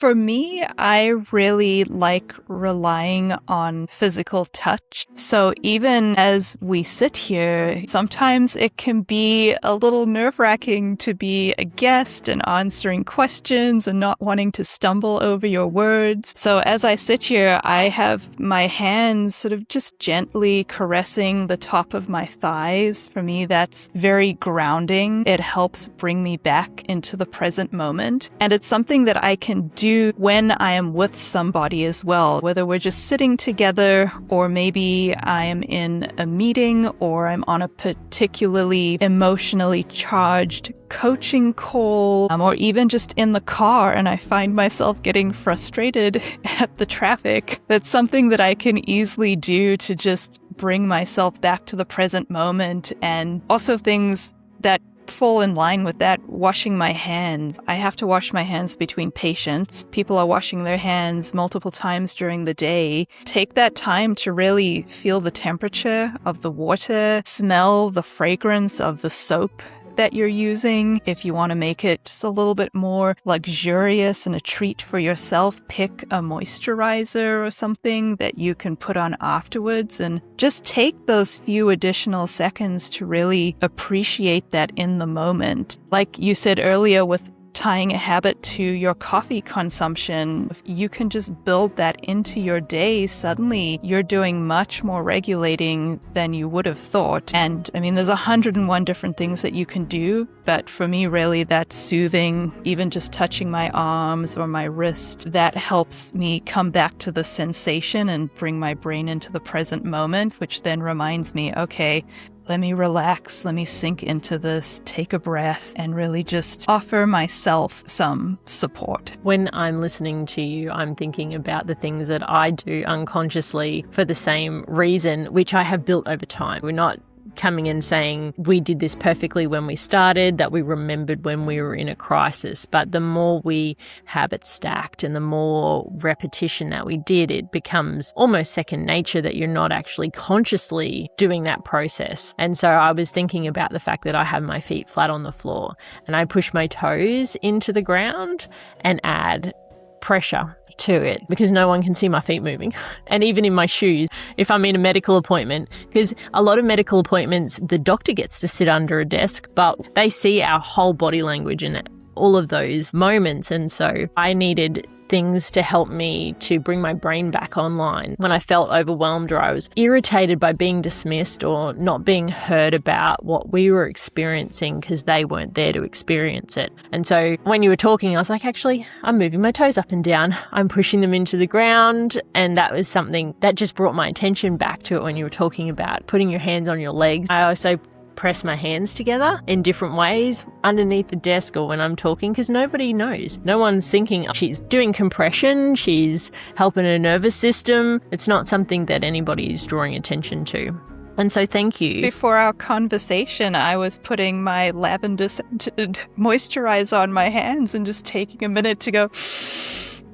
For me, I really like relying on physical touch. So even as we sit here, sometimes it can be a little nerve-wracking to be a guest and answering questions and not wanting to stumble over your words. So as I sit here, I have my hands sort of just gently caressing the top of my thighs. For me, that's very grounding. It helps bring me back into the present moment. And it's something that I can do when I am with somebody as well, whether we're just sitting together or maybe I am in a meeting or I'm on a particularly emotionally charged coaching call, or even just in the car and I find myself getting frustrated at the traffic. That's something that I can easily do to just bring myself back to the present moment. And also things that fall in line with that, washing my hands. I have to wash my hands between patients. People are washing their hands multiple times during the day. Take that time to really feel the temperature of the water, smell the fragrance of the soap that you're using. If you want to make it just a little bit more luxurious and a treat for yourself, pick a moisturizer or something that you can put on afterwards and just take those few additional seconds to really appreciate that in the moment. Like you said earlier with tying a habit to your coffee consumption, if you can just build that into your day, suddenly you're doing much more regulating than you would have thought. And I mean, there's 101 different things that you can do, but for me, really, that soothing, even just touching my arms or my wrist, that helps me come back to the sensation and bring my brain into the present moment, which then reminds me, okay, let me relax, let me sink into this, take a breath, and really just offer myself some support. When I'm listening to you, I'm thinking about the things that I do unconsciously for the same reason, which I have built over time. We're not coming in saying we did this perfectly when we started, that we remembered when we were in a crisis. But the more we habit stacked and the more repetition that we did, it becomes almost second nature that you're not actually consciously doing that process. And so I was thinking about the fact that I have my feet flat on the floor and I push my toes into the ground and add pressure to it because no one can see my feet moving. And even in my shoes, if I'm in a medical appointment, because a lot of medical appointments, the doctor gets to sit under a desk, but they see our whole body language in all of those moments. And so I needed things to help me to bring my brain back online when I felt overwhelmed or I was irritated by being dismissed or not being heard about what we were experiencing because they weren't there to experience it. And so when you were talking, I was like, actually, I'm moving my toes up and down. I'm pushing them into the ground. And that was something that just brought my attention back to it when you were talking about putting your hands on your legs. I also press my hands together in different ways underneath the desk or when I'm talking because nobody knows. No one's thinking she's doing compression, she's helping her nervous system. It's not something that anybody is drawing attention to. And so thank you. Before our conversation, I was putting my lavender scented moisturizer on my hands and just taking a minute to go,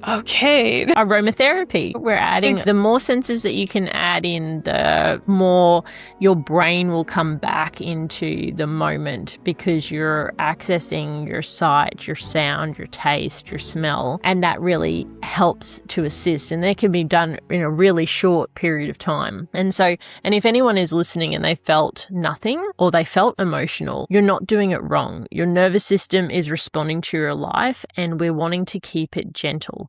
okay. Aromatherapy. We're adding the more senses that you can add in, the more your brain will come back into the moment because you're accessing your sight, your sound, your taste, your smell, and that really helps to assist. And that can be done in a really short period of time. And if anyone is listening and they felt nothing or they felt emotional, you're not doing it wrong. Your nervous system is responding to your life and we're wanting to keep it gentle.